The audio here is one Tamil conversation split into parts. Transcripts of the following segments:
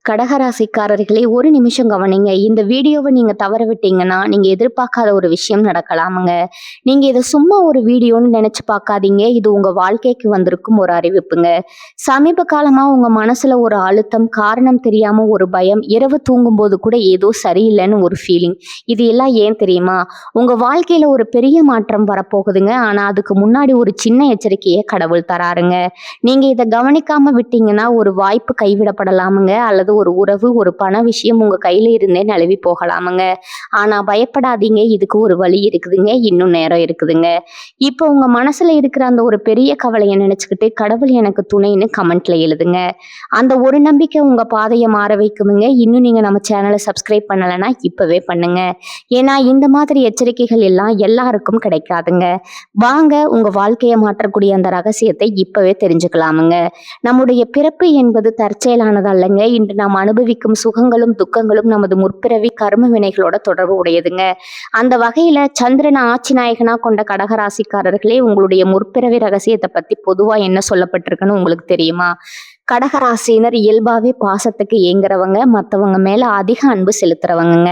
கடகராசிக்காரர்களே, ஒரு நிமிஷம் கவனிங்க. இந்த வீடியோவை நீங்க தவற விட்டீங்கன்னா, நீங்க எதிர்பார்க்காத ஒரு விஷயம் நடக்கலாமுங்க. நீங்க இத சும்மா ஒரு வீடியோன்னு நெனச்சு பார்க்காதீங்க. இது உங்க வாழ்க்கைக்கு வந்திருக்கும் ஒரு அறிவிப்புங்க. சமீப காலமா உங்க மனசுல ஒரு அழுத்தம், காரணம் தெரியாம ஒரு பயம், இரவு தூங்கும்போது கூட ஏதோ சரியில்லன்னு ஒரு ஃபீலிங். இது எல்லாம் ஏன் தெரியுமா? உங்க வாழ்க்கையில ஒரு பெரிய மாற்றம் வரப்போகுதுங்க. ஆனா அதுக்கு முன்னாடி ஒரு சின்ன எச்சரிக்கைய கடவுள் தராருங்க. நீங்க இத கவனிக்காம விட்டீங்கன்னா, ஒரு வாய்ப்பு கைவிடப்படலாமுங்க. அல்லது ஒரு உறவு, ஒரு பண விஷயம் உங்க கையில இருந்தே நழுவி போகலாமுங்க. ஆனா பயப்படாதீங்க. இதுக்கு ஒரு வழி இருக்குதுங்க. இன்னும் நேரம் இருக்குதுங்க. இப்போ உங்க மனசுல இருக்கிற அந்த ஒரு பெரிய கவலைய நினைச்சுக்கிட்டு, கடவுள் எனக்கு துணைன்னு கமெண்ட்ல எழுதுங்க. அந்த ஒரு நம்பிக்கை உங்க பாதைய மாற வைக்குமுங்க. இன்னும் நீங்க நம்ம சேனலை சப்ஸ்கிரைப் பண்ணலைன்னா இப்பவே பண்ணுங்க. ஏன்னா இந்த மாதிரி எச்சரிக்கைகள் எல்லாம் எல்லாருக்கும் கிடைக்காதுங்க. வாங்க உங்க வாழ்க்கையை மாற்றக்கூடிய அந்த ரகசியத்தை இப்பவே தெரிஞ்சுக்கலாமுங்க. நம்முடைய பிறப்பு என்பது தற்செயலானது அல்லங்க. இன்று நாம் அனுபவிக்கும் சுகங்களும் துக்கங்களும் நமது முற்பிறவி கர்ம வினைகளோட தொடர்பு உடையதுங்க. அந்த வகையில சந்திரனை ஆட்சி நாயகனா கொண்ட கடகராசிக்காரர்களே, உங்களுடைய முற்பிறவி ரகசியத்தை பத்தி பொதுவா என்ன சொல்லப்பட்டிருக்குன்னு உங்களுக்கு தெரியுமா? கடகராசினர் இயல்பாவே பாசத்துக்கு ஏங்குறவங்க, மற்றவங்க மேல அதிக அன்பு செலுத்துறவங்க.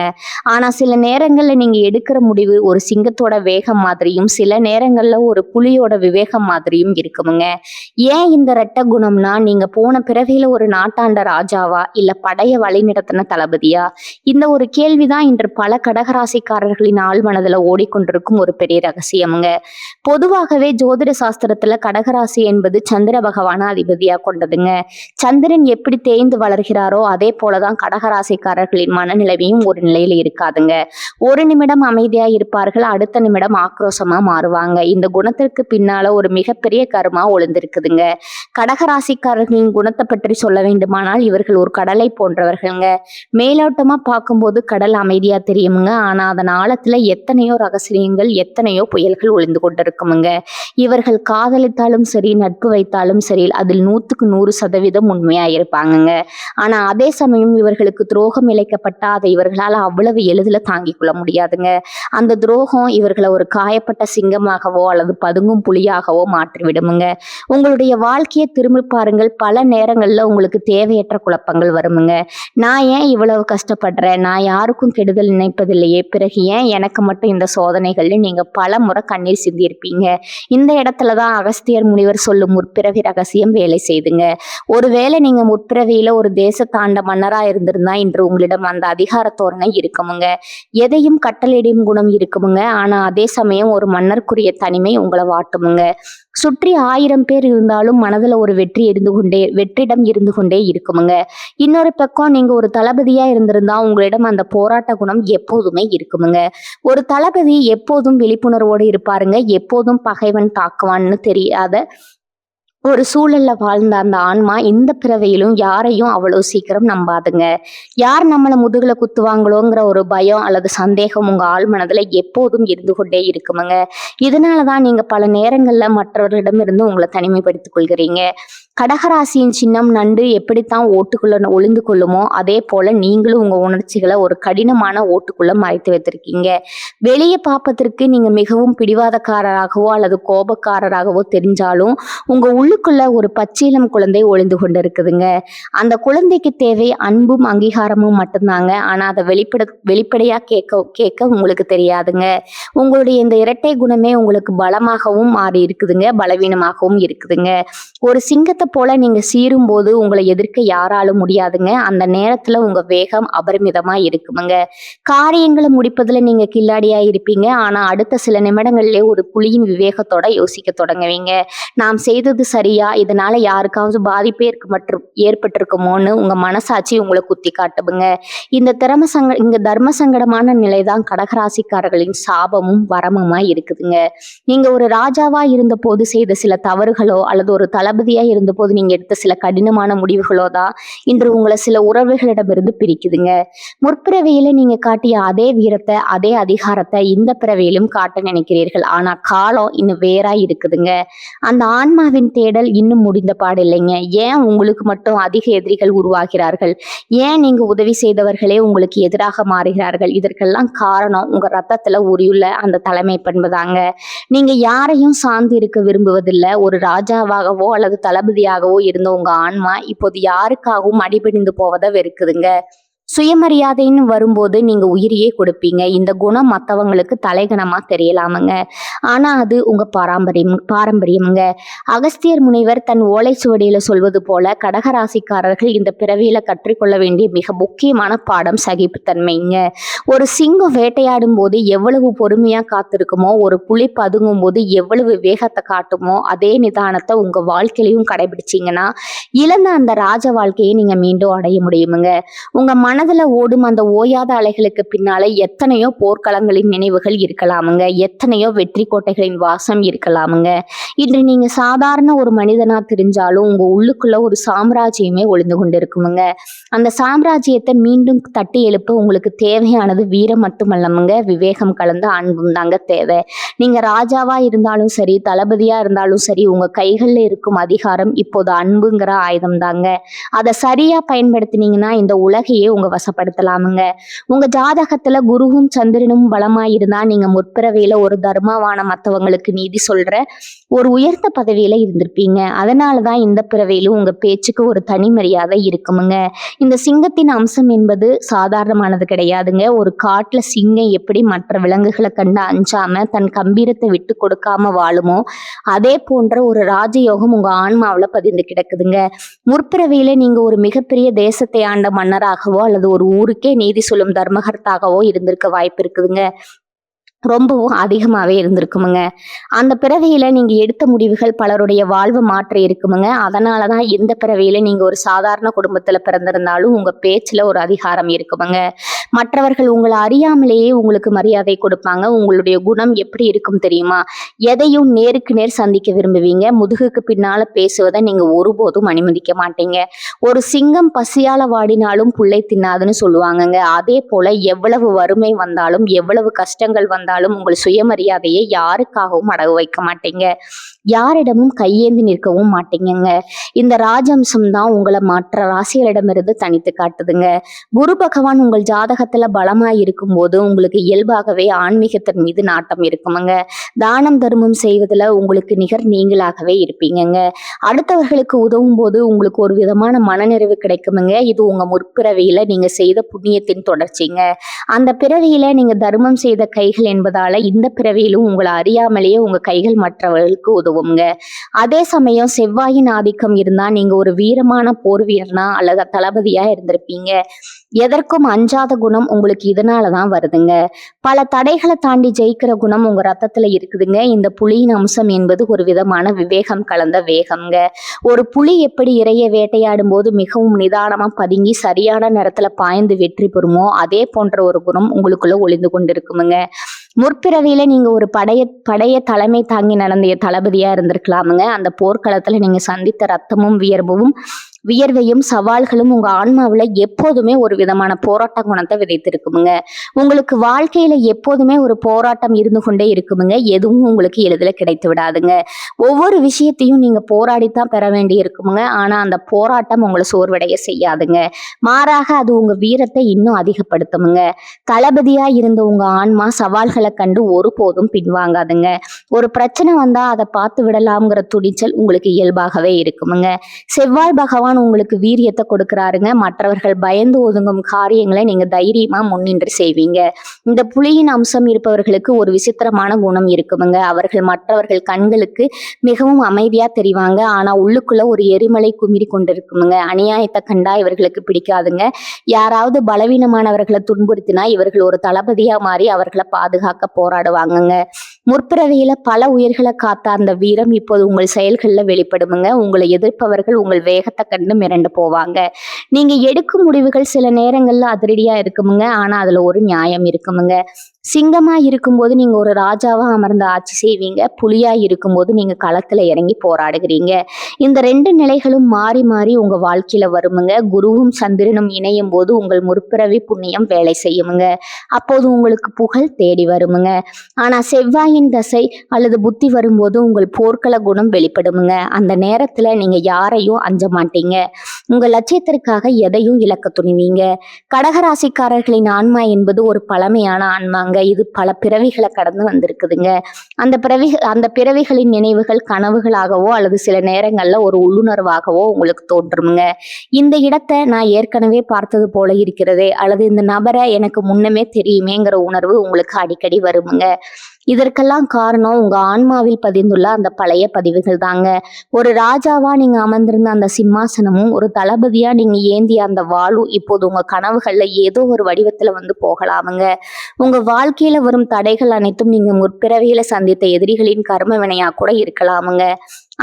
ஆனா சில நேரங்கள்ல நீங்க எடுக்கிற முடிவு ஒரு சிங்கத்தோட வேகம் மாதிரியும், சில நேரங்கள்ல ஒரு புலியோட விவேகம் மாதிரியும் இருக்குமுங்க. ஏன் இந்த ரெட்ட குணம்னா, நீங்க போன பிறவியில ஒரு நாட்டாண்ட ராஜாவா இல்ல படைய வழிநடத்தின தளபதியா? இந்த ஒரு கேள்விதான் இன்று பல கடகராசிக்காரர்களின் ஆழ்மனதுல ஓடிக்கொண்டிருக்கும் ஒரு பெரிய ரகசியமுங்க. பொதுவாகவே ஜோதிட சாஸ்திரத்துல கடகராசி என்பது சந்திர பகவான அதிபதியா கொண்டதுங்க. சந்திரன் எப்படி தேய்ந்து வளர்கிறாரோ அதே போலதான் கடகராசிக்காரர்களின் மனநிலைமையும் ஒரு நிலையில இருக்காதுங்க. ஒரு நிமிடம் அமைதியா இருப்பார்கள், அடுத்த நிமிடம் ஆக்ரோஷமா மாறுவாங்க. இந்த குணத்திற்கு பின்னால ஒரு மிகப்பெரிய கர்மா ஒளிந்திருக்குதுங்க. கடகராசிக்காரர்களின் குணத்தை பற்றி சொல்ல வேண்டுமானால், இவர்கள் ஒரு கடலை போன்றவர்கள்ங்க. மேலோட்டமா பார்க்கும்போது கடல் அமைதியா தெரியுமுங்க. ஆனா அதன் ஆழத்துல எத்தனையோ ரகசியங்கள், எத்தனையோ புயல்கள் ஒளிந்து கொண்டிருக்குமுங்க. இவர்கள் காதலித்தாலும் சரி, நட்பு வைத்தாலும் சரி, அதில் 100% உண்மையா இருப்பாங்கங்க. ஆனா அதே சமயம் இவர்களுக்கு துரோகம் இழைக்கப்பட்டா அதை இவர்களால அவ்வளவு எளிதில் தாங்கிக் கொள்ள முடியாதுங்க. அந்த துரோகம் இவர்களை ஒரு காயப்பட்ட சிங்கமாகவோ அல்லது பதுங்கும் புலியாகவோ மாற்றிவிடுமுங்க. உங்களுடைய வாழ்க்கையை திரும்பி பாருங்கள். பல நேரங்கள்ல உங்களுக்கு தேவையற்ற குழப்பங்கள் வருமுங்க. நான் ஏன் இவ்வளவு கஷ்டப்படுறேன், நான் யாருக்கும் கெடுதல் நினைப்பதில்லையே, பிறகு ஏன் எனக்கு மட்டும் இந்த சோதனைகள்னு நீங்க பல முறை கண்ணீர் சிந்தியிருப்பீங்க. இந்த இடத்துலதான் அகஸ்தியர் முனிவர் சொல்லும் முற்பிறவி ரகசியம் வேலை செய்துங்க. ஒருவேளை நீங்க முற்பிறவியில ஒரு தேசத்தாண்ட மன்னரா இருந்திருந்தா இன்று உங்களிடம் அந்த அதிகார தோரணை இருக்குமுங்க. எதையும் கட்டளையிடும் குணம் இருக்குமுங்க. ஆனா அதே சமயம் ஒரு மன்னருக்குரிய தனிமை உங்களை வாட்டுமுங்க. சுற்றி 1000 பேர் இருந்தாலும் மனதுல ஒரு வெற்றிடம் இருந்து கொண்டே இருக்குமுங்க. இன்னொரு பக்கம் நீங்க ஒரு தளபதியா இருந்திருந்தா உங்களிடம் அந்த போராட்ட குணம் எப்போதுமே இருக்குமுங்க. ஒரு தளபதி எப்போதும் விழிப்புணர்வோடு இருப்பாருங்க. எப்போதும் பகைவன் தாக்குவான்னு தெரியாத ஒரு சூழல்ல வாழ்ந்த அந்த ஆன்மா இந்த பிறவையிலும் யாரையும் அவ்வளவு சீக்கிரம் நம்பாதுங்க. யார் நம்மளை முதுகுல குத்துவாங்களோங்கிற ஒரு பயம் அல்லது சந்தேகம் உங்க ஆழ் மனதுல எப்போதும் இருந்து கொண்டே இருக்குமுங்க. இதனாலதான் நீங்க பல நேரங்கள்ல மற்றவர்களிடமிருந்து உங்களை தனிமைப்படுத்திக் கொள்கிறீங்க. கடகராசியின் சின்னம் நண்டு எப்படித்தான் ஓட்டுக்குள்ள ஒளிந்து கொள்ளுமோ அதே போல நீங்களும் உங்க உணர்ச்சிகளை ஒரு கடினமான ஓட்டுக்குள்ள மறைத்து வைத்திருக்கீங்க. வெளியே பார்ப்பதற்கு நீங்க மிகவும் பிடிவாதக்காரராகவோ அல்லது கோபக்காரராகவோ தெரிஞ்சாலும் உங்க உள்ளுக்குள்ள ஒரு பச்சிலம் குழந்தை ஒளிந்து கொண்டு இருக்குதுங்க. அந்த குழந்தைக்கு தேவை அன்பும் அங்கீகாரமும் மட்டும்தாங்க. ஆனா அதை வெளிப்படையா கேட்க உங்களுக்கு தெரியாதுங்க. உங்களுடைய இந்த இரட்டை குணமே உங்களுக்கு பலமாகவும் மாறி இருக்குதுங்க, பலவீனமாகவும் இருக்குதுங்க. ஒரு சிங்கத்தை போல நீங்க சீரும் போது உங்களை எதிர்க்க யாராலும் முடியாதுங்க. அந்த நேரத்துல உங்க வேகம் அபரிமிதமா இருக்குமுங்க. காரியங்களை முடிப்பதுல நீங்க கில்லாடியா இருப்பீங்க. ஆனா அடுத்த சில நிமிடங்கள்லயே ஒரு புலியின் விவேகத்தோட யோசிக்க தொடங்குவீங்க. நாம் செய்தது சரியா, இதனால யாருக்காவது பாதிப்பே ஏற்பட்டிருக்குமோன்னு உங்க மனசாட்சி உங்களை குத்தி காட்டுமுங்க. இந்த தர்ம சங்கடமான நிலைதான் கடகராசிக்காரர்களின் சாபமும் வரமுமா இருக்குதுங்க. நீங்க ஒரு ராஜாவா இருந்த போது செய்த சில தவறுகளோ அல்லது ஒரு தளபதியா இருந்தபோது நீங்க எடுத்த சில கடினமான முடிவுகளோ தான் இன்று உங்களை சில உறவுகளிடமிருந்து பிரிக்குதுங்க. முற்பிறவியில நீங்க காட்டிய அதே வீரத்தை, அதே அதிகாரத்தை இந்த பிறவியிலும் காட்ட நினைக்கிறீர்கள். ஆனா காலம் இன்னும் வேறா இருக்குதுங்க. அந்த ஆன்மாவின் தேடல் இன்னும் முடிந்த பாடில்லைங்க. ஏன் உங்களுக்கு மட்டும் அதிக எதிரிகள் உருவாகிறார்கள்? ஏன் நீங்க உதவி செய்தவர்களே உங்களுக்கு எதிராக மாறுகிறார்கள்? இதற்கெல்லாம் காரணம் உங்க ரத்தத்துல ஊறியுள்ள அந்த தலைமை பண்பு தாங்க. நீங்க யாரையும் சார்ந்து இருக்க விரும்புவதில்லை. ஒரு ராஜாவாகவோ அல்லது தளபதியாகவோ இருந்த உங்க ஆன்மா இப்போது யாருக்காகவும் அடிபணிந்து போவதை வெறுக்குதுங்க. சுயமரியாதைன்னு வரும்போது நீங்க உயிரையே கொடுப்பீங்க. இந்த குணம் மத்தவங்களுக்கு தலைகணமா தெரியலாமுங்க. ஆனா அது உங்க பாரம்பரியம்ங்க. அகஸ்தியர் முனிவர் தன் ஓலைச்சுவடியில சொல்வது போல கடகராசிக்காரர்கள் இந்த பிறவியில கற்றுக்கொள்ள வேண்டிய மிக முக்கியமான பாடம் சகிப்புத்தன்மைங்க. ஒரு சிங்கம் வேட்டையாடும் போது எவ்வளவு பொறுமையா காத்திருக்குமோ, ஒரு புலி பதுங்கும் போது எவ்வளவு வேகத்தை காட்டுமோ, அதே நிதானத்தை உங்க வாழ்க்கையிலையும் கடைபிடிச்சீங்கன்னா இழந்த அந்த ராஜ வாழ்க்கையை நீங்க மீண்டும் அடைய முடியுமுங்க. உங்க மனதுல ஓடும் அந்த ஓயாத அலைகளுக்கு பின்னால எத்தனையோ போர்க்களங்களின் நினைவுகள் இருக்கலாமுங்க. எத்தனையோ வெற்றி கோட்டைகளின் வாசம் இருக்கலாமுங்க. இன்று நீங்க சாதாரண ஒரு மனிதனா தெரிஞ்சாலும் உங்க உள்ளுக்குள்ள ஒரு சாம்ராஜ்யமே ஒளிந்து கொண்டு இருக்குமுங்க. அந்த சாம்ராஜ்யத்தை மீண்டும் தட்டி எழுப்ப உங்களுக்கு தேவையானது வீரம் மட்டுமல்லமுங்க, விவேகம் கலந்த அன்பும் தாங்க தேவை. நீங்க ராஜாவா இருந்தாலும் சரி, தளபதியா இருந்தாலும் சரி, உங்க கைகள்ல இருக்கும் அதிகாரம் இப்போது அன்புங்கிற ஆயுதம் தாங்க. அதை சரியா பயன்படுத்தினீங்கன்னா இந்த உலகையே உங்க வசப்படுத்தலாமுங்க. உங்க ஜாதகத்துல குருவும் சந்திரனும் பலமா இருந்தா நீங்க முற்பிறவியில ஒரு தர்மவான மத்தவங்களுக்கு நீதி சொல்ற ஒரு உயர்ந்த பதவியில இருந்திருப்பீங்க. அதனாலதான் இந்த பிறவியிலும் உங்க பேச்சுக்கு ஒரு தனி மரியாதை இருக்குமுங்க. இந்த சிங்கத்தின் அம்சம் என்பது சாதாரணமானது கிடையாதுங்க. ஒரு காட்டுல சிங்கம் எப்படி மற்ற விலங்குகளை கண்டு அஞ்சாம தன் கம்பீரத்தை விட்டு கொடுக்காம வாழுமோ, அதே போன்ற ஒரு ராஜயோகம் உங்க ஆன்மாவில பதிந்து கிடக்குதுங்க. முற்பிறவியில நீங்க ஒரு மிகப்பெரிய தேசத்தை ஆண்ட மன்னராகவோ அல்லது ஒரு ஊருக்கே நீதி சொல்லும் தர்மகர்த்தாகவோ இருந்திருக்க வாய்ப்பு இருக்குதுங்க. ரொம்பவும் அதிகமாவே இருந்திருக்குமுங்க. அந்த பிறவியில நீங்க எடுத்த முடிவுகள் பலருடைய வாழ்வு மாற்றி இருக்குமுங்க. அதனாலதான் இந்த பிறவியில நீங்க ஒரு சாதாரண குடும்பத்துல பிறந்திருந்தாலும் உங்க பேச்சுல ஒரு அதிகாரம் இருக்குமுங்க. மற்றவர்கள் உங்களை அறியாமலேயே உங்களுக்கு மரியாதை கொடுப்பாங்க. உங்களுடைய குணம் எப்படி இருக்கும் தெரியுமா? எதையும் நேருக்கு நேர் சந்திக்க விரும்புவீங்க. முதுகுக்கு பின்னால பேசுவதை நீங்க ஒருபோதும் அனுமதிக்க மாட்டீங்க. ஒரு சிங்கம் பசியால வாடினாலும் புல்லை தின்னாதுன்னு சொல்லுவாங்கங்க. அதே போல எவ்வளவு வறுமை வந்தாலும் எவ்வளவு கஷ்டங்கள் வந்தாலும் உங்கள் சுயமரியாதையை யாருக்காகவும் அடகு வைக்க மாட்டீங்க. யாரிடமும் கையேந்தி நிற்கவும் மாட்டீங்கங்க. இந்த ராஜம்சம் தான் உங்களை மற்ற ராசிகளிடமிருந்து தனித்து காட்டுதுங்க. குரு பகவான் உங்கள் ஜாதகத்துல பலமாய் இருக்கும் போது உங்களுக்கு இயல்பாகவே ஆன்மீகத்தின் மீது நாட்டம் இருக்குமுங்க. தானம் தர்மம் செய்வதுல உங்களுக்கு நிகர் நீங்களாகவே இருப்பீங்கங்க. அடுத்தவர்களுக்கு உதவும் போது உங்களுக்கு ஒரு விதமான மனநிறைவு கிடைக்குமுங்க. இது உங்க முற்பிறவியில நீங்க செய்த புண்ணியத்தின் தொடர்ச்சிங்க. அந்த பிறவியில நீங்க தர்மம் செய்த கைகள் என்பதால இந்த பிறவியிலும் உங்களை அறியாமலேயே உங்க கைகள் மற்றவர்களுக்கு உதவுங்க. அதே சமயம் செவ்வாயின் ஆதிக்கம் இருந்தா நீங்க ஒரு வீரமான போர் வீரனா அல்லது தளபதியா இருந்திருப்பீங்க. எதற்கும் அஞ்சாத குணம் உங்களுக்கு இதனாலதான் வருதுங்க. பல தடைகளை தாண்டி ஜெயிக்கிற குணம் உங்க ரத்தத்துல இருக்குதுங்க. இந்த புலியின் அம்சம் என்பது ஒரு விதமான விவேகம் கலந்த வேகம்ங்க. ஒரு புலி எப்படி இரையை வேட்டையாடும் போது மிகவும் நிதானமா பதுங்கி சரியான நேரத்துல பாய்ந்து வெற்றி பெறுமோ, அதே போன்ற ஒரு குணம் உங்களுக்குள்ள ஒளிந்து கொண்டிருக்குமுங்க. முற்பிறவியில நீங்க ஒரு படைய தலைமை தாங்கி நடந்த தளபதியா இருந்திருக்கலாமுங்க. அந்த போர்க்களத்துல நீங்க சந்தித்த ரத்தமும் வியர்வையும் சவால்களும் உங்க ஆன்மாவுல எப்போதுமே ஒரு விதமான போராட்ட குணத்தை விதைத்திருக்குமுங்க. உங்களுக்கு வாழ்க்கையில எப்போதுமே ஒரு போராட்டம் இருந்து கொண்டே இருக்குமுங்க. எதுவும் உங்களுக்கு எளிதில் கிடைத்து விடாதுங்க. ஒவ்வொரு விஷயத்தையும் நீங்க போராடித்தான் பெற வேண்டி இருக்குமுங்க. ஆனா அந்த போராட்டம் உங்களை சோர்வடைய செய்யாதுங்க. மாறாக அது உங்க வீரத்தை இன்னும் அதிகப்படுத்துமுங்க. தளபதியா இருந்த உங்க ஆன்மா சவால்களை கண்டு ஒருபோதும் பின்வாங்காதுங்க. ஒரு பிரச்சனை வந்தா அதை பார்த்து விடலாம்ங்கிற துணிச்சல் உங்களுக்கு இயல்பாகவே இருக்குமுங்க. செவ்வாய் பகவான் உங்களுக்கு வீரியத்தை கொடுக்கிறாருங்க. மற்றவர்கள் பயந்து ஒதுங்கும் காரியங்களை நீங்க தைரியமா முன்னின்று செய்வீங்க. இந்த புலியின் அம்சம் இருப்பவர்களுக்கு ஒரு விசித்திரமான குணம் இருக்குமுங்க. அவர்கள் மற்றவர்கள் கண்களுக்கு மிகவும் அமைதியா தெரிவாங்க. ஆனா உள்ளுக்குள்ள ஒரு எரிமலை குமிரி கொண்டிருக்குமுங்க. அநியாயத்தை கண்டா இவர்களுக்கு பிடிக்காதுங்க. யாராவது பலவீனமானவர்களை துன்புறுத்தினா இவர்கள் ஒரு தளபதியா மாறி அவர்களை பாதுகாக்க போராடுவாங்கங்க. முற்பிறவியில பல உயிர்களை காத்த அந்த வீரம் இப்போது உங்கள் செயல்கள்ல வெளிப்படுமுங்க. உங்களை எதிர்ப்பவர்கள் உங்கள் வேகத்தை கண்டு மிரண்டு போவாங்க. நீங்க எடுக்கும் முடிவுகள் சில நேரங்கள்ல அதிரடியா இருக்குமுங்க. ஆனா அதுல ஒரு நியாயம் இருக்குமுங்க. சிங்கமா இருக்கும்போது நீங்க ஒரு ராஜாவா அமர்ந்து ஆட்சி செய்வீங்க. புலியா இருக்கும்போது நீங்க களத்துல இறங்கி போராடுகிறீங்க. இந்த 2 நிலைகளும் மாறி மாறி உங்க வாழ்க்கையில வருமுங்க. குருவும் சந்திரனும் இணையும் போது உங்கள் முற்பிறவி புண்ணியம் வேலை செய்யுமுங்க. அப்போது உங்களுக்கு புகழ் தேடி வருமுங்க. ஆனா செவ்வாயின் தசை அல்லது புத்தி வரும்போது உங்கள் போர்க்கள குணம் வெளிப்படுமுங்க. அந்த நேரத்துல நீங்க யாரையும் அஞ்ச மாட்டீங்க. உங்க லட்சியத்திற்காக எதையும் இழக்க துணிவீங்க. கடகராசிக்காரர்களின் ஆன்மா என்பது ஒரு பழமையான ஆன்மாங்க. இது பல பிறவிகளை கடந்து வந்திருக்குதுங்க. அந்த பிறவிகளின் நினைவுகள் கனவுகளாகவோ அல்லது சில நேரங்கள்ல ஒரு உள்ளுணர்வாகவோ உங்களுக்கு தோன்றுமுங்க. இந்த இடத்தை நான் ஏற்கனவே பார்த்தது போல இருக்கிறதே அல்லது இந்த நபரை எனக்கு முன்னமே தெரியுமேங்கிற உணர்வு உங்களுக்கு அடிக்கடி வருமுங்க. இதற்கெல்லாம் காரணம் உங்க ஆன்மாவில் பதிந்துள்ள அந்த பழைய பதிவுகள் தாங்க. ஒரு ராஜாவா நீங்க அமர்ந்திருந்த அந்த சிம்மாசனமும் ஒரு தளபதியா நீங்க ஏந்திய அந்த வாளும் இப்போது உங்க கனவுகள்ல ஏதோ ஒரு வடிவத்துல வந்து போகலாமுங்க. உங்க வாழ்க்கையில வரும் தடைகள் அனைத்தும் நீங்க முற்பிறவியில சந்தித்த எதிரிகளின் கர்ம வினையா கூட இருக்கலாமுங்க.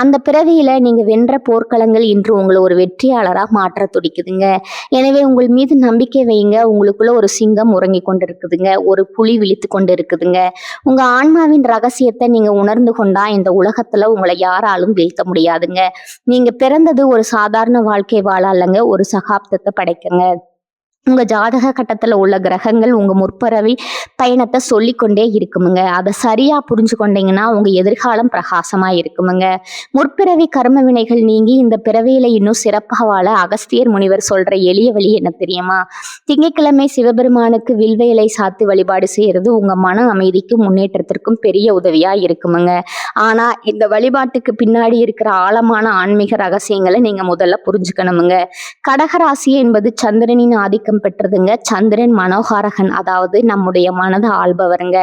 அந்த பிறவியில நீங்க வென்ற போர்க்களங்கள் இன்று உங்களை ஒரு வெற்றியாளரா மாற்ற துடிக்குதுங்க. எனவே உங்கள் மீது நம்பிக்கை வைங்க. உங்களுக்குள்ள ஒரு சிங்கம் உறங்கி கொண்டு இருக்குதுங்க. ஒரு புலி விழித்து கொண்டு இருக்குதுங்க. உங்க ஆன்மாவின் ரகசியத்தை நீங்க உணர்ந்து கொண்டா இந்த உலகத்துல உங்களை யாராலும் வீழ்த்த முடியாதுங்க. நீங்க பிறந்தது ஒரு சாதாரண வாழ்க்கை வாழ அல்லங்க, ஒரு சகாப்தத்தை படைக்குங்க. உங்க ஜாதக கட்டத்துல உள்ள கிரகங்கள் உங்க முற்பிறவி பயணத்தை சொல்லிக்கொண்டே இருக்குமுங்க. அதை சரியா புரிஞ்சு கொண்டீங்கன்னா உங்க எதிர்காலம் பிரகாசமா இருக்குமுங்க. முற்பிறவி கர்ம வினைகள் நீங்கி இந்த பிறவியில இன்னும் சிறப்பாக வாழ அகஸ்தியர் முனிவர் சொல்ற எளிய வழி என்ன தெரியுமா? திங்கட்கிழமை சிவபெருமானுக்கு வில்வ இலை சாத்தி வழிபாடு செய்யறது உங்க மன அமைதிக்கும் முன்னேற்றத்திற்கும் பெரிய உதவியா இருக்குமுங்க. ஆனா இந்த வழிபாட்டுக்கு பின்னாடி இருக்கிற ஆழமான ஆன்மீக ரகசியங்களை நீங்க முதல்ல புரிஞ்சுக்கணுமுங்க. கடகராசி என்பது சந்திரனின் ஆதிக்கம் பெற்றதுங்க. சந்திரன் மனோகாரகன், அதாவது நம்முடைய மனதை ஆள்பவருங்க.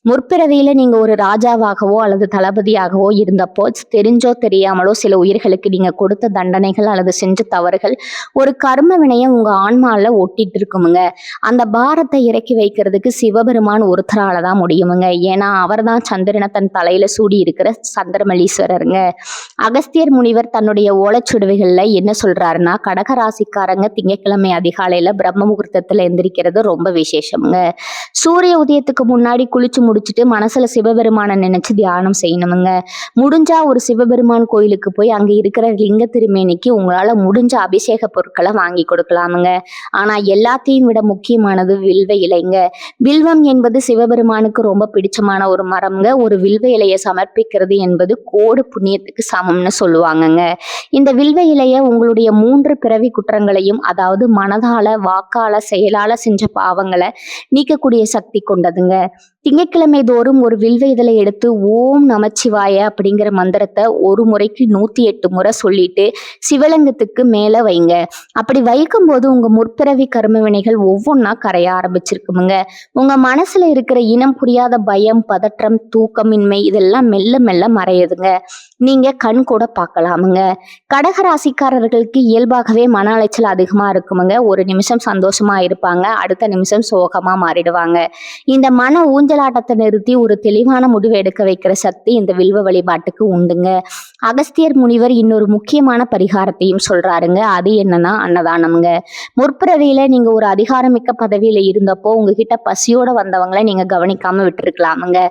முற்பிறவியில நீங்க ஒரு ராஜாவாகவோ அல்லது தளபதியாகவோ இருந்தப்போ தெரிஞ்சோ தெரியாமலோ சில உயிர்களுக்கு நீங்க கொடுத்த தண்டனைகள் அல்லது செஞ்ச தவறுகள் ஒரு கர்ம வினையை உங்க ஆன்மால ஒட்டிட்டு இருக்குமுங்க. அந்த பாரத்தை இறக்கி வைக்கிறதுக்கு சிவபெருமான் ஒருத்தரால தான் முடியுமுங்க. ஏன்னா அவர் தான் சந்திரனை தன் தலையில சூடி இருக்கிற சந்திரமலீஸ்வரருங்க. அகஸ்தியர் முனிவர் தன்னுடைய ஓலைச்சுவடிகள்ல என்ன சொல்றாருன்னா, கடகராசிக்காரங்க திங்கட்கிழமை அதிகாலையில பிரம்ம முகூர்த்தத்துல எந்திரிக்கிறது ரொம்ப விசேஷம்ங்க. சூரிய உதயத்துக்கு முன்னாடி குளிச்சு முடிச்சுட்டு மனசுல சிவபெருமான நினைச்சு தியானம் செய்யணுமுங்க. முடிஞ்சா ஒரு சிவபெருமான் கோயிலுக்கு போய் அங்க இருக்கிற லிங்க திருமேனிக்கு உங்களால முடிஞ்ச அபிஷேக பொருட்களை வாங்கி கொடுக்கலாமுங்க. ஆனா எல்லாத்தையும் விட முக்கியமானது வில்வ இலைங்க. வில்வம் என்பது சிவபெருமானுக்கு ரொம்ப பிடிச்சமான ஒரு மரம்ங்க. ஒரு வில்வ இலையை சமர்ப்பிக்கிறது என்பது கோடி புண்ணியத்துக்கு சமம்னு சொல்லுவாங்கங்க. இந்த வில்வ இலைய உங்களுடைய 3 பிறவி குற்றங்களையும், அதாவது மனதால வாக்கால செயலால செஞ்ச பாவங்களை நீக்கக்கூடிய சக்தி கொண்டதுங்க. திங்கட்கிழமை தோறும் ஒரு வில்வ இதழை எடுத்து ஓம் நமச்சிவாய அப்படிங்கிற மந்திரத்தை ஒரு முறைக்கு 108 முறை சொல்லிட்டு சிவலிங்கத்துக்கு மேல வைங்க. அப்படி வைக்கும் போது உங்க முற்பிறவி கர்ம வினைகள் ஒவ்வொன்னா கரைய ஆரம்பிச்சிருக்குமுங்க. உங்க மனசுல இருக்கிற இனம் புரியாத பயம், பதற்றம், தூக்கமின்மை இதெல்லாம் மெல்ல மெல்ல மறையுதுங்க. நீங்க கண் கூட பார்க்கலாமுங்க. கடகராசிக்காரர்களுக்கு இயல்பாகவே மன அலைச்சல் அதிகமா இருக்குமுங்க. ஒரு நிமிஷம் சந்தோஷமா இருப்பாங்க, அடுத்த நிமிஷம் சோகமா மாறிடுவாங்க. இந்த மன ஊஞ்சலாட்டத்தை நிறுத்தி ஒரு தெளிவான முடிவு எடுக்க வைக்கிற சக்தி இந்த வில்வ வழிபாட்டுக்கு உண்டுங்க. அகஸ்தியர் முனிவர் இன்னொரு முக்கியமான பரிகாரத்தையும் சொல்றாருங்க. அது என்னன்னா அன்னதானம்ங்க. முற்பிறவியில நீங்க ஒரு அதிகாரமிக்க பதவியில இருந்தப்போ உங்ககிட்ட பசியோட வந்தவங்களை நீங்க கவனிக்காம விட்டுருக்கலாமுங்க.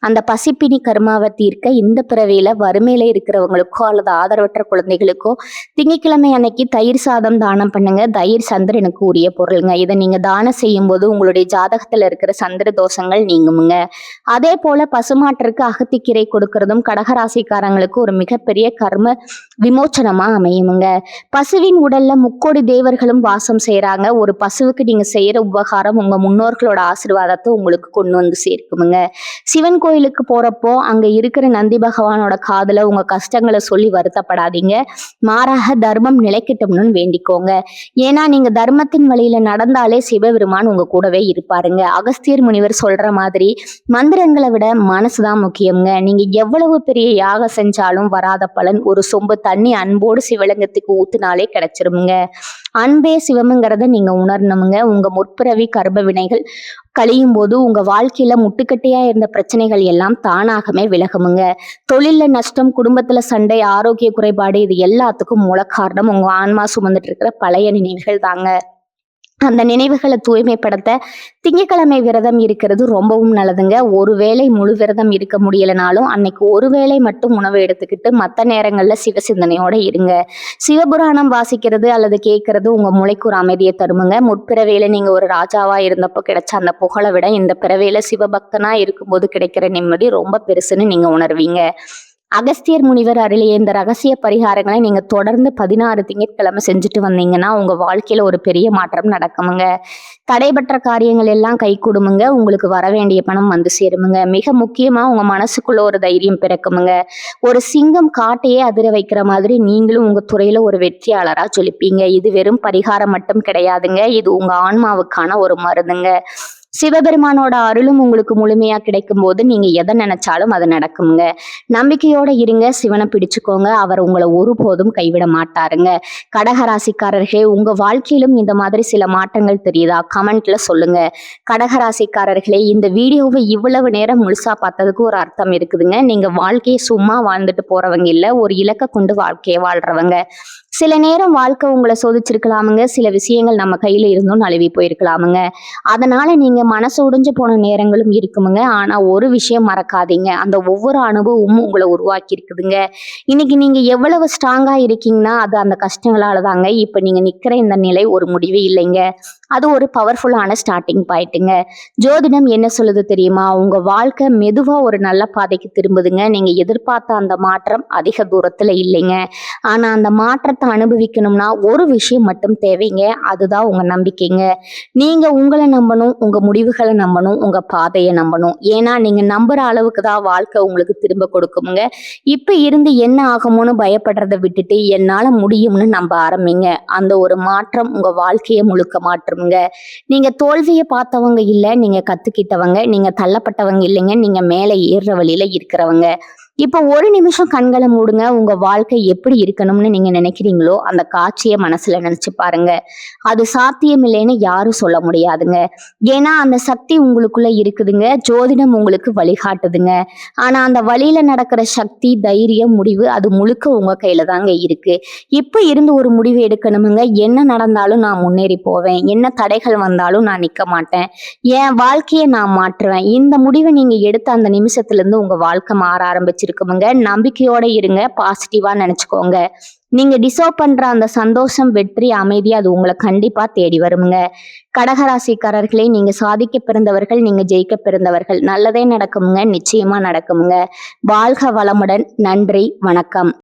அந்த பசிப்பினி கர்மாவை தீர்க்க இந்த பிறவியில வறுமையில இருக்கிறவங்களுக்கோ அல்லது ஆதரவற்ற குழந்தைகளுக்கோ திங்கட்கிழமை அன்னைக்கு தயிர் சாதம் தானம் பண்ணுங்க. தயிர் சந்திரனுக்கு உரிய பொருளுங்க. இதை நீங்க தானம் செய்யும் போது உங்களுடைய ஜாதகத்துல இருக்கிற சந்திர தோஷங்கள் நீங்குமுங்க. அதே போல பசுமாட்டிற்கு அகத்திக்கீரை கொடுக்கறதும் கடகராசிக்காரங்களுக்கு ஒரு மிகப்பெரிய கர்ம விமோச்சனமா அமையுமுங்க. பசுவின் உடல்ல 3,000,000 தேவர்களும் வாசம் செய்யறாங்க. ஒரு பசுவுக்கு நீங்க செய்யற உபகாரம் உங்க முன்னோர்களோட ஆசீர்வாதத்தை உங்களுக்கு கொண்டு வந்து சேர்க்குமுங்க. சிவன் கோயிலுக்கு போறப்போ அங்க இருக்கிற நந்தி பகவானோட காதுல உங்க கஷ்டங்களை சொல்லி வருத்தப்படாதீங்க. மாறாக தர்மம் நிலைக்கட்டும்னு வேண்டிக்கோங்க. ஏன்னா நீங்க தர்மத்தின் வழியில நடந்தாலே சிவபெருமான் உங்க கூடவே இருப்பாருங்க. அகஸ்தியர் முனிவர் சொல்ற மாதிரி மந்திரங்களை விட மனசுதான் முக்கியம்ங்க. நீங்க எவ்வளவு பெரிய யாகம் செஞ்சாலும் வராத பலன் ஒரு சொம்பு தண்ணி அன்போடு சிவலிங்கத்துக்கு ஊத்துனாலே கிடைச்சிருமுங்க. அன்பே சிவம்ங்கிறத நீங்க உணரணுமுங்க. உங்க முற்பிறவி கர்ம வினைகள் கழியும் போது உங்க வாழ்க்கையில முட்டுக்கட்டையா இருந்த பிரச்சனைகள் எல்லாம் தானாகவே விலகுமுங்க. தொழில்ல நஷ்டம், குடும்பத்துல சண்டை, ஆரோக்கிய குறைபாடு இது எல்லாத்துக்கும் மூல காரணம் உங்க ஆன்மா சுமந்துட்டு இருக்கிற பழைய நினைவுகள் தாங்க. அந்த நினைவுகளை தூய்மைப்படுத்த திங்கட்கிழமை விரதம் இருக்கிறது ரொம்பவும் நல்லதுங்க. ஒருவேளை முழு விரதம் இருக்க முடியலனாலும் அன்னைக்கு ஒருவேளை மட்டும் உணவு எடுத்துக்கிட்டு மற்ற நேரங்கள்ல சிவசிந்தனையோட இருங்க. சிவபுராணம் வாசிக்கிறது அல்லது கேட்கறது உங்க மூளைக்கு ஒரு அமைதியை தருமுங்க. முற்பிறவையில நீங்க ஒரு ராஜாவா இருந்தப்போ கிடைச்ச அந்த புகழை விட இந்த பிறவையில சிவபக்தனா இருக்கும்போது கிடைக்கிற நிம்மதி ரொம்ப பெருசுன்னு நீங்க உணர்வீங்க. அகஸ்தியர் முனிவர் அருளிய இந்த ரகசிய பரிகாரங்களை நீங்க தொடர்ந்து 16 திங்கட்கிழமை செஞ்சுட்டு வந்தீங்கன்னா உங்க வாழ்க்கையில ஒரு பெரிய மாற்றம் நடக்குமுங்க. தடைபற்ற காரியங்கள் எல்லாம் கை கூடுமுங்க. உங்களுக்கு வர வேண்டிய பணம் வந்து சேருமுங்க. மிக முக்கியமா உங்க மனசுக்குள்ள ஒரு தைரியம் பிறக்குமுங்க. ஒரு சிங்கம் காட்டையே அதிர வைக்கிற மாதிரி நீங்களும் உங்க துறையில ஒரு வெற்றியாளரா ஜொலிப்பீங்க. இது வெறும் பரிகாரம் மட்டும் கிடையாதுங்க. இது உங்க ஆன்மாவுக்கான ஒரு மருந்துங்க. சிவபெருமானோட அருளும் உங்களுக்கு முழுமையா கிடைக்கும் போது நீங்க எதை நினைச்சாலும் அது நடக்குங்க. நம்பிக்கையோட இருங்க. சிவனை பிடிச்சுக்கோங்க. அவர் உங்களை ஒருபோதும் கைவிட மாட்டாருங்க. கடகராசிக்காரர்களே, உங்க வாழ்க்கையிலும் இந்த மாதிரி சில மாற்றங்கள் தெரியுதா? கமெண்ட்ல சொல்லுங்க. கடகராசிக்காரர்களே, இந்த வீடியோவை இவ்வளவு நேரம் முழுசா பார்த்ததுக்கு ஒரு அர்த்தம் இருக்குதுங்க. நீங்க வாழ்க்கையை சும்மா வாழ்ந்துட்டு போறவங்க இல்ல, ஒரு இலக்கை கொண்டு வாழ்க்கையை வாழ்றவங்க. சில நேரம் வாழ்க்கை உங்களை சோதிச்சிருக்கலாமுங்க. சில விஷயங்கள் நம்ம கையில இருந்தும் நழுவி போயிருக்கலாமுங்க. அதனால நீங்க மனசு உடைஞ்சு போன நேரங்களும் இருக்குமுங்க. ஆனா ஒரு விஷயம் மறக்காதீங்க, அந்த ஒவ்வொரு அனுபவமும் உங்களை உருவாக்கி இருக்குதுங்க. இன்னைக்கு நீங்க எவ்வளவு ஸ்ட்ராங்கா இருக்கீங்கன்னா அது அந்த கஷ்டங்களால தாங்க. இப்ப நீங்க நிக்கிற இந்த நிலை ஒரு முடிவே இல்லைங்க. அது ஒரு பவர்ஃபுல்லான ஸ்டார்டிங் பாயிண்ட்டுங்க. ஜோதிடம் என்ன சொல்லுது தெரியுமா? உங்க வாழ்க்கை மெதுவா ஒரு நல்ல பாதைக்கு திரும்புதுங்க. நீங்க எதிர்பார்த்த அந்த மாற்றம் அதிக தூரத்துல இல்லைங்க. ஆனா அந்த மாற்றத்தை அனுபவிக்கணும்னா ஒரு விஷயம் மட்டும் தேவைங்க. அதுதான் உங்க நம்பிக்கைங்க. நீங்க உங்களை நம்பணும், உங்க முடிவுகளை நம்பணும், உங்க பாதையை நம்பணும். ஏன்னா நீங்க நம்புற அளவுக்கு தான் வாழ்க்கை உங்களுக்கு திரும்ப கொடுக்குமுங்க. இப்ப இருந்து என்ன ஆகுமோன்னு பயப்படுறதை விட்டுட்டு என்னால முடியும்னு நம்ப ஆரம்பிங்க. அந்த ஒரு மாற்றம் உங்க வாழ்க்கையை முழுக்க மாற்றுங்க. நீங்க தோல்வியை பார்த்தவங்க இல்ல, நீங்க கத்துக்கிட்டவங்க. நீங்க தள்ளப்பட்டவங்க இல்லைங்க, நீங்க மேல ஏறுற வழியில இருக்கிறவங்க. இப்போ ஒரு நிமிஷம் கண்களை மூடுங்க. உங்க வாழ்க்கை எப்படி இருக்கணும்னு நீங்க நினைக்கிறீங்களோ அந்த காட்சியை மனசுல நினைச்சு பாருங்க. அது சாத்தியம் இல்லைன்னு யாரும் சொல்ல முடியாதுங்க. ஏன்னா அந்த சக்தி உங்களுக்குள்ள இருக்குதுங்க. ஜோதிடம் உங்களுக்கு வழிகாட்டுதுங்க. ஆனா அந்த வழியில நடக்கிற சக்தி, தைரியம், முடிவு அது முழுக்க உங்க கையில தாங்க இருக்கு. இப்ப இருந்து ஒரு முடிவு எடுக்கணுமுங்க. என்ன நடந்தாலும் நான் முன்னேறி போவேன், என்ன தடைகள் வந்தாலும் நான் நிக்க மாட்டேன், என் வாழ்க்கையை நான் மாற்றுவேன். இந்த முடிவை நீங்க எடுத்த அந்த நிமிஷத்துல இருந்து உங்க வாழ்க்கை மாற ஆரம்பிச்சிருக்குமுங்க. நம்பிக்கையோட இருங்க. பாசிட்டிவா நினைச்சுக்கோங்க. நீங்க டிசர்வ் பண்ற அந்த சந்தோஷம், வெற்றி, அமைதி அது உங்களை கண்டிப்பா தேடி வருமுங்க. கடகராசிக்காரர்களே, நீங்க சாதிக்க பிறந்தவர்கள், நீங்க ஜெயிக்க பிறந்தவர்கள். நல்லதே நடக்குமுங்க. நிச்சயமா நடக்குமுங்க. வாழ்க வளமுடன். நன்றி, வணக்கம்.